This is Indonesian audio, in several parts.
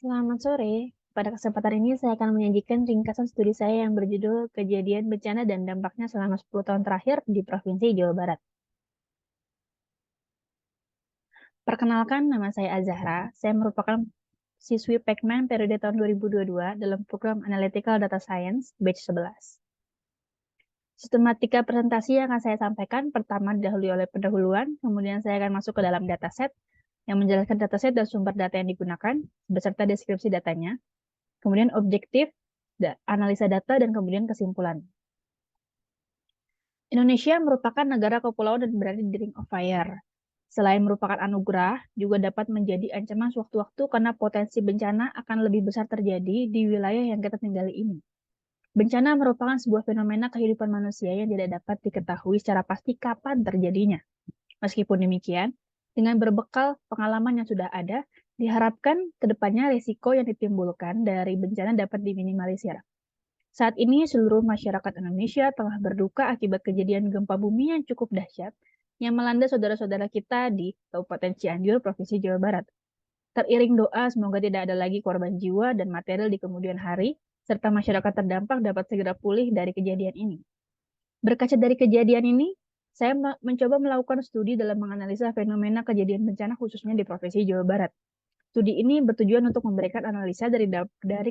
Selamat sore. Pada kesempatan ini saya akan menyajikan ringkasan studi saya yang berjudul Kejadian Bencana dan Dampaknya selama 10 tahun terakhir di Provinsi Jawa Barat. Perkenalkan, nama saya Azahra. Saya merupakan siswi Pekman periode tahun 2022 dalam program Analytical Data Science, batch 11. Sistematika presentasi yang akan saya sampaikan, pertama didahului oleh pendahuluan, kemudian saya akan masuk ke dalam dataset, yang menjelaskan dataset dan sumber data yang digunakan, beserta deskripsi datanya, kemudian objektif, analisa data, dan kemudian kesimpulan. Indonesia merupakan negara kepulauan dan berada di Ring of Fire. Selain merupakan anugerah, juga dapat menjadi ancaman sewaktu-waktu karena potensi bencana akan lebih besar terjadi di wilayah yang kita tinggali ini. Bencana merupakan sebuah fenomena kehidupan manusia yang tidak dapat diketahui secara pasti kapan terjadinya. Meskipun demikian, dengan berbekal pengalaman yang sudah ada, diharapkan ke depannya risiko yang ditimbulkan dari bencana dapat diminimalisir. Saat ini, seluruh masyarakat Indonesia tengah berduka akibat kejadian gempa bumi yang cukup dahsyat yang melanda saudara-saudara kita di Kabupaten Cianjur, Provinsi Jawa Barat. Teriring doa semoga tidak ada lagi korban jiwa dan material di kemudian hari, serta masyarakat terdampak dapat segera pulih dari kejadian ini. Berkaca dari kejadian ini, saya mencoba melakukan studi dalam menganalisa fenomena kejadian bencana khususnya di Provinsi Jawa Barat. Studi ini bertujuan untuk memberikan analisa dari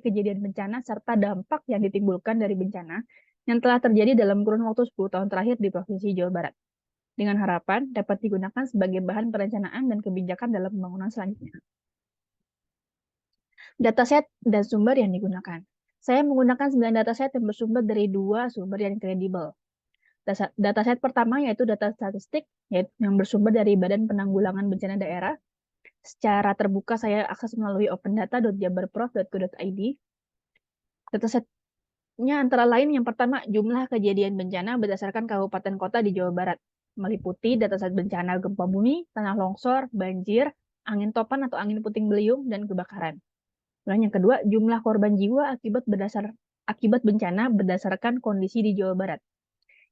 kejadian bencana serta dampak yang ditimbulkan dari bencana yang telah terjadi dalam kurun waktu 10 tahun terakhir di Provinsi Jawa Barat, dengan harapan dapat digunakan sebagai bahan perencanaan dan kebijakan dalam pembangunan selanjutnya. Dataset dan sumber yang digunakan. Saya menggunakan 9 dataset yang bersumber dari 2 sumber yang kredibel. Dataset pertama yaitu data statistik yang bersumber dari Badan Penanggulangan Bencana Daerah. Secara terbuka saya akses melalui opendata.jabarprof.go.id. Datasetnya antara lain yang pertama jumlah kejadian bencana berdasarkan kabupaten kota di Jawa Barat, meliputi dataset bencana gempa bumi, tanah longsor, banjir, angin topan atau angin puting beliung, dan kebakaran. Dan yang kedua, jumlah korban jiwa akibat bencana berdasarkan kondisi di Jawa Barat.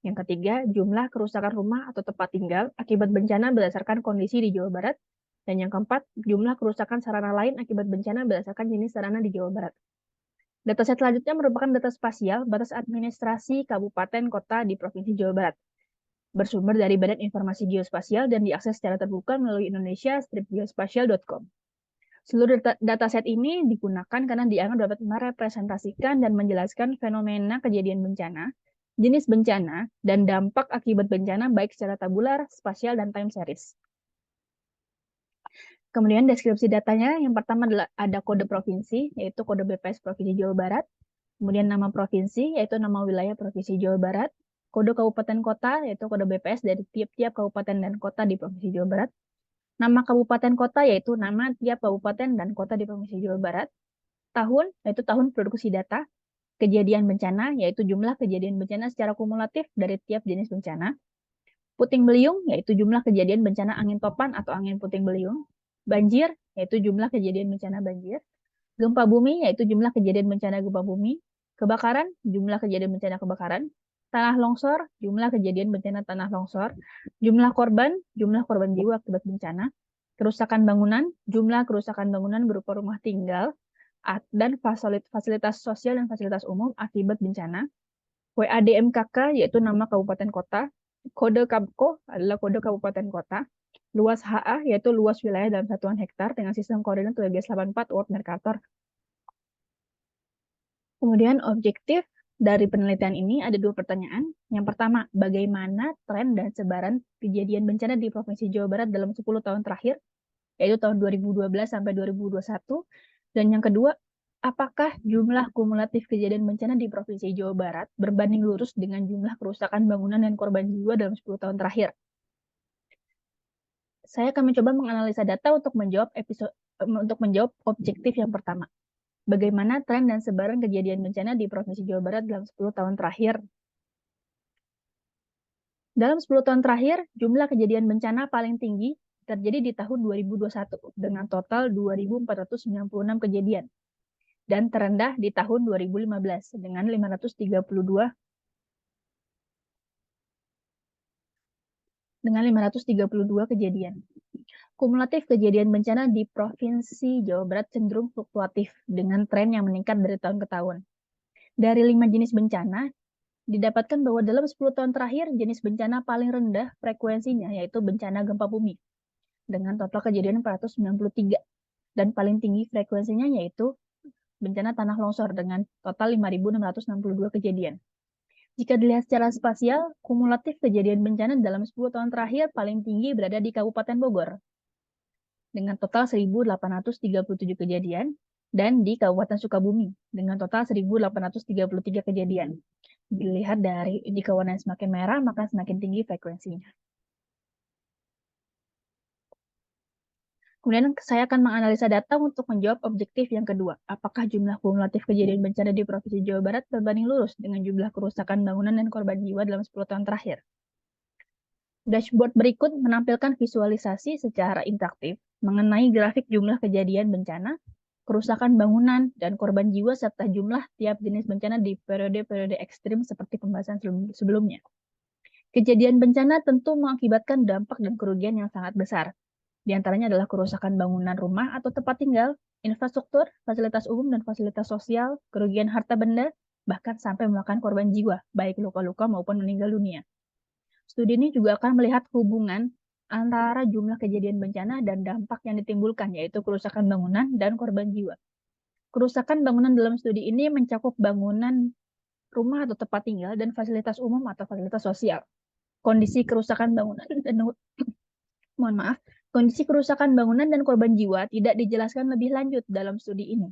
Yang ketiga, jumlah kerusakan rumah atau tempat tinggal akibat bencana berdasarkan kondisi di Jawa Barat. Dan yang keempat, jumlah kerusakan sarana lain akibat bencana berdasarkan jenis sarana di Jawa Barat. Dataset selanjutnya merupakan data spasial batas administrasi kabupaten kota di Provinsi Jawa Barat. Bersumber dari Badan Informasi Geospasial dan diakses secara terbuka melalui indonesia-geospatial.com. Seluruh dataset ini digunakan karena dianggap dapat merepresentasikan dan menjelaskan fenomena kejadian bencana, jenis bencana, dan dampak akibat bencana baik secara tabular, spasial, dan time series. Kemudian deskripsi datanya, yang pertama adalah ada kode provinsi, yaitu kode BPS Provinsi Jawa Barat. Kemudian nama provinsi, yaitu nama wilayah Provinsi Jawa Barat. Kode kabupaten kota, yaitu kode BPS dari tiap-tiap kabupaten dan kota di Provinsi Jawa Barat. Nama kabupaten kota, yaitu nama tiap kabupaten dan kota di Provinsi Jawa Barat. Tahun, yaitu tahun produksi data. Kejadian bencana, yaitu jumlah kejadian bencana secara kumulatif dari tiap jenis bencana. Puting beliung, yaitu jumlah kejadian bencana angin topan atau angin puting beliung. Banjir, yaitu jumlah kejadian bencana banjir. Gempa bumi, yaitu jumlah kejadian bencana gempa bumi. Kebakaran, jumlah kejadian bencana kebakaran. Tanah longsor, jumlah kejadian bencana tanah longsor. Jumlah korban jiwa akibat bencana. Kerusakan bangunan, jumlah kerusakan bangunan berupa rumah tinggal, dan fasilitas sosial dan fasilitas umum akibat bencana. WADMKK, yaitu nama kabupaten kota. Kode KABKO adalah kode kabupaten kota. Luas HA, yaitu luas wilayah dalam satuan hektar dengan sistem koordinat WGS84 World Mercator. Kemudian objektif dari penelitian ini ada 2 pertanyaan. Yang pertama, bagaimana tren dan sebaran kejadian bencana di Provinsi Jawa Barat dalam 10 tahun terakhir, yaitu tahun 2012 sampai 2021. Dan yang kedua, apakah jumlah kumulatif kejadian bencana di Provinsi Jawa Barat berbanding lurus dengan jumlah kerusakan bangunan dan korban jiwa dalam 10 tahun terakhir? Saya akan mencoba menganalisa data untuk menjawab objektif yang pertama. Bagaimana tren dan sebaran kejadian bencana di Provinsi Jawa Barat dalam 10 tahun terakhir? Dalam 10 tahun terakhir, jumlah kejadian bencana paling tinggi terjadi di tahun 2021 dengan total 2.496 kejadian. Dan terendah di tahun 2015 dengan 532 kejadian. Kumulatif kejadian bencana di Provinsi Jawa Barat cenderung fluktuatif dengan tren yang meningkat dari tahun ke tahun. Dari 5 jenis bencana, didapatkan bahwa dalam 10 tahun terakhir, jenis bencana paling rendah frekuensinya yaitu bencana gempa bumi dengan total kejadian 493 dan paling tinggi frekuensinya yaitu bencana tanah longsor dengan total 5.662 kejadian. Jika dilihat secara spasial, kumulatif kejadian bencana dalam 10 tahun terakhir paling tinggi berada di Kabupaten Bogor dengan total 1.837 kejadian dan di Kabupaten Sukabumi dengan total 1.833 kejadian. Dilihat dari jika warnanya semakin merah, maka semakin tinggi frekuensinya. Kemudian saya akan menganalisa data untuk menjawab objektif yang kedua. Apakah jumlah kumulatif kejadian bencana di Provinsi Jawa Barat berbanding lurus dengan jumlah kerusakan bangunan dan korban jiwa dalam 10 tahun terakhir? Dashboard berikut menampilkan visualisasi secara interaktif mengenai grafik jumlah kejadian bencana, kerusakan bangunan, dan korban jiwa serta jumlah tiap jenis bencana di periode-periode ekstrim seperti pembahasan sebelumnya. Kejadian bencana tentu mengakibatkan dampak dan kerugian yang sangat besar. Di antaranya adalah kerusakan bangunan rumah atau tempat tinggal, infrastruktur, fasilitas umum dan fasilitas sosial, kerugian harta benda, bahkan sampai memakan korban jiwa, baik luka-luka maupun meninggal dunia. Studi ini juga akan melihat hubungan antara jumlah kejadian bencana dan dampak yang ditimbulkan, yaitu kerusakan bangunan dan korban jiwa. Kerusakan bangunan dalam studi ini mencakup bangunan rumah atau tempat tinggal dan fasilitas umum atau fasilitas sosial. Kondisi kerusakan bangunan dan kondisi kerusakan bangunan dan korban jiwa tidak dijelaskan lebih lanjut dalam studi ini.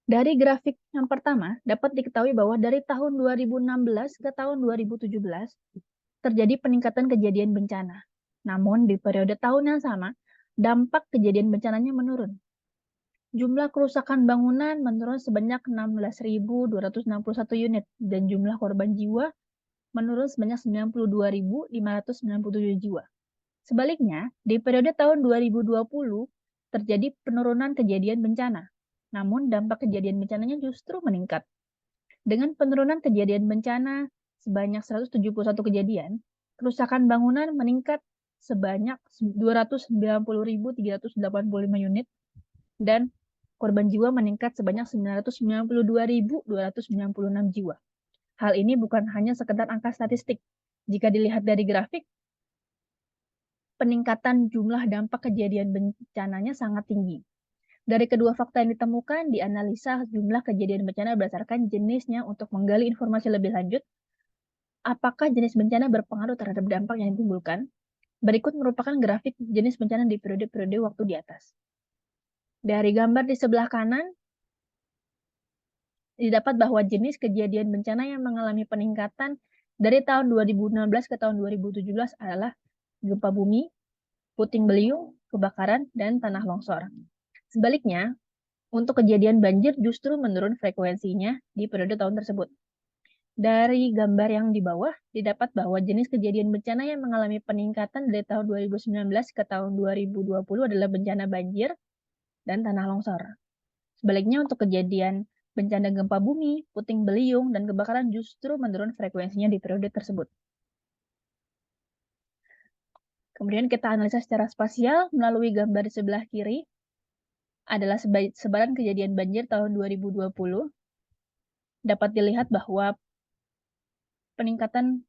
Dari grafik yang pertama, dapat diketahui bahwa dari tahun 2016 ke tahun 2017, terjadi peningkatan kejadian bencana. Namun, di periode tahun yang sama, dampak kejadian bencananya menurun. Jumlah kerusakan bangunan menurun sebanyak 16.261 unit, dan jumlah korban jiwa menurun sebanyak 92.597 jiwa. Sebaliknya, di periode tahun 2020 terjadi penurunan kejadian bencana, namun dampak kejadian bencananya justru meningkat. Dengan penurunan kejadian bencana sebanyak 171 kejadian, kerusakan bangunan meningkat sebanyak 290.385 unit, dan korban jiwa meningkat sebanyak 992.296 jiwa. Hal ini bukan hanya sekedar angka statistik. Jika dilihat dari grafik, peningkatan jumlah dampak kejadian bencananya sangat tinggi. Dari kedua fakta yang ditemukan, dianalisa jumlah kejadian bencana berdasarkan jenisnya untuk menggali informasi lebih lanjut. Apakah jenis bencana berpengaruh terhadap dampak yang ditimbulkan? Berikut merupakan grafik jenis bencana di periode-periode waktu di atas. Dari gambar di sebelah kanan, didapat bahwa jenis kejadian bencana yang mengalami peningkatan dari tahun 2016 ke tahun 2017 adalah gempa bumi, puting beliung, kebakaran, dan tanah longsor. Sebaliknya, untuk kejadian banjir justru menurun frekuensinya di periode tahun tersebut. Dari gambar yang di bawah, didapat bahwa jenis kejadian bencana yang mengalami peningkatan dari tahun 2019 ke tahun 2020 adalah bencana banjir dan tanah longsor. Sebaliknya, untuk kejadian bencana gempa bumi, puting beliung, dan kebakaran justru menurun frekuensinya di periode tersebut. Kemudian kita analisa secara spasial melalui gambar di sebelah kiri adalah sebaran kejadian banjir tahun 2020. Dapat dilihat bahwa peningkatan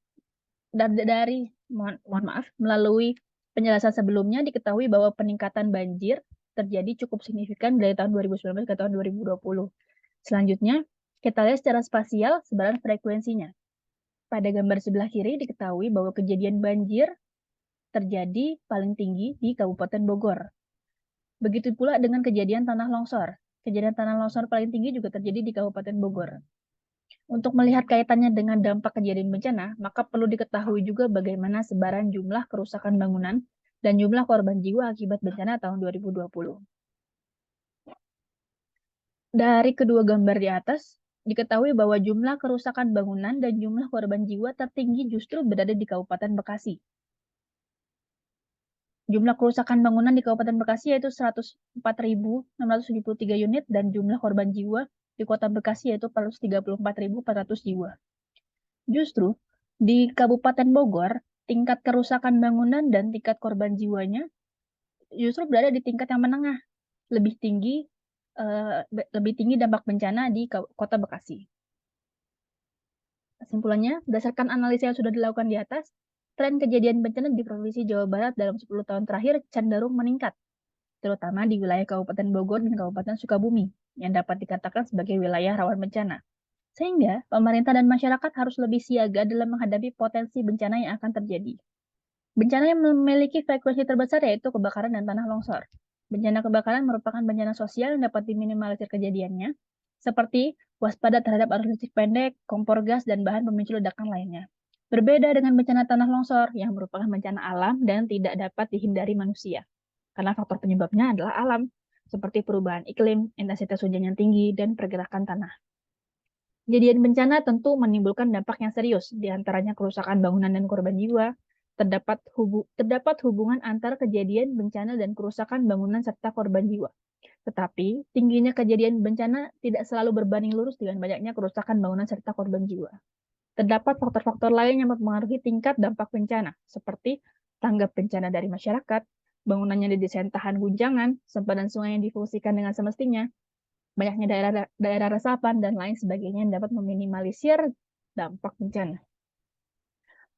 melalui penjelasan sebelumnya diketahui bahwa peningkatan banjir terjadi cukup signifikan dari tahun 2019 ke tahun 2020. Selanjutnya, kita lihat secara spasial sebaran frekuensinya. Pada gambar sebelah kiri diketahui bahwa kejadian banjir terjadi paling tinggi di Kabupaten Bogor. Begitu pula dengan kejadian tanah longsor. Kejadian tanah longsor paling tinggi juga terjadi di Kabupaten Bogor. Untuk melihat kaitannya dengan dampak kejadian bencana, maka perlu diketahui juga bagaimana sebaran jumlah kerusakan bangunan dan jumlah korban jiwa akibat bencana tahun 2020. Dari kedua gambar di atas, diketahui bahwa jumlah kerusakan bangunan dan jumlah korban jiwa tertinggi justru berada di Kabupaten Bekasi. Jumlah kerusakan bangunan di Kabupaten Bekasi yaitu 104.673 unit dan jumlah korban jiwa di Kota Bekasi yaitu 434.400 jiwa. Justru, di Kabupaten Bogor, tingkat kerusakan bangunan dan tingkat korban jiwanya justru berada di tingkat yang menengah, lebih tinggi dampak bencana di Kota Bekasi. Kesimpulannya, berdasarkan analisa yang sudah dilakukan di atas, tren kejadian bencana di Provinsi Jawa Barat dalam 10 tahun terakhir cenderung meningkat, terutama di wilayah Kabupaten Bogor dan Kabupaten Sukabumi, yang dapat dikatakan sebagai wilayah rawan bencana. Sehingga, pemerintah dan masyarakat harus lebih siaga dalam menghadapi potensi bencana yang akan terjadi. Bencana yang memiliki frekuensi terbesar yaitu kebakaran dan tanah longsor. Bencana kebakaran merupakan bencana sosial yang dapat diminimalisir kejadiannya, seperti waspada terhadap arus listrik pendek, kompor gas, dan bahan pemicu ledakan lainnya. Berbeda dengan bencana tanah longsor yang merupakan bencana alam dan tidak dapat dihindari manusia, karena faktor penyebabnya adalah alam, seperti perubahan iklim, intensitas hujan yang tinggi, dan pergerakan tanah. Kejadian bencana tentu menimbulkan dampak yang serius, diantaranya kerusakan bangunan dan korban jiwa. Terdapat hubungan antara kejadian bencana dan kerusakan bangunan serta korban jiwa. Tetapi, tingginya kejadian bencana tidak selalu berbanding lurus dengan banyaknya kerusakan bangunan serta korban jiwa. Terdapat faktor-faktor lain yang mempengaruhi tingkat dampak bencana, seperti tanggap bencana dari masyarakat, bangunannya didesain tahan guncangan, sempadan sungai yang difungsikan dengan semestinya, banyaknya daerah resapan, dan lain sebagainya yang dapat meminimalisir dampak bencana.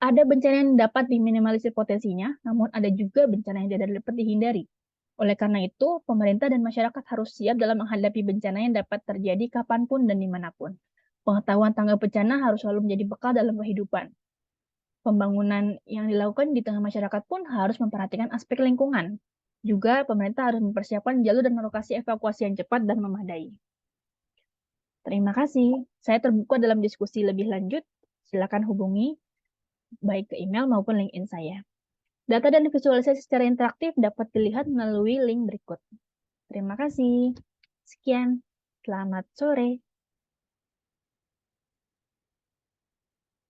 Ada bencana yang dapat diminimalisir potensinya, namun ada juga bencana yang tidak dapat dihindari. Oleh karena itu, pemerintah dan masyarakat harus siap dalam menghadapi bencana yang dapat terjadi kapanpun dan dimanapun. Pengetahuan tanggap bencana harus selalu menjadi bekal dalam kehidupan. Pembangunan yang dilakukan di tengah masyarakat pun harus memperhatikan aspek lingkungan. Juga, pemerintah harus mempersiapkan jalur dan lokasi evakuasi yang cepat dan memadai. Terima kasih. Saya terbuka dalam diskusi lebih lanjut. Silakan hubungi baik ke email maupun LinkedIn saya. Data dan visualisasi secara interaktif dapat dilihat melalui link berikut. Terima kasih. Sekian. Selamat sore.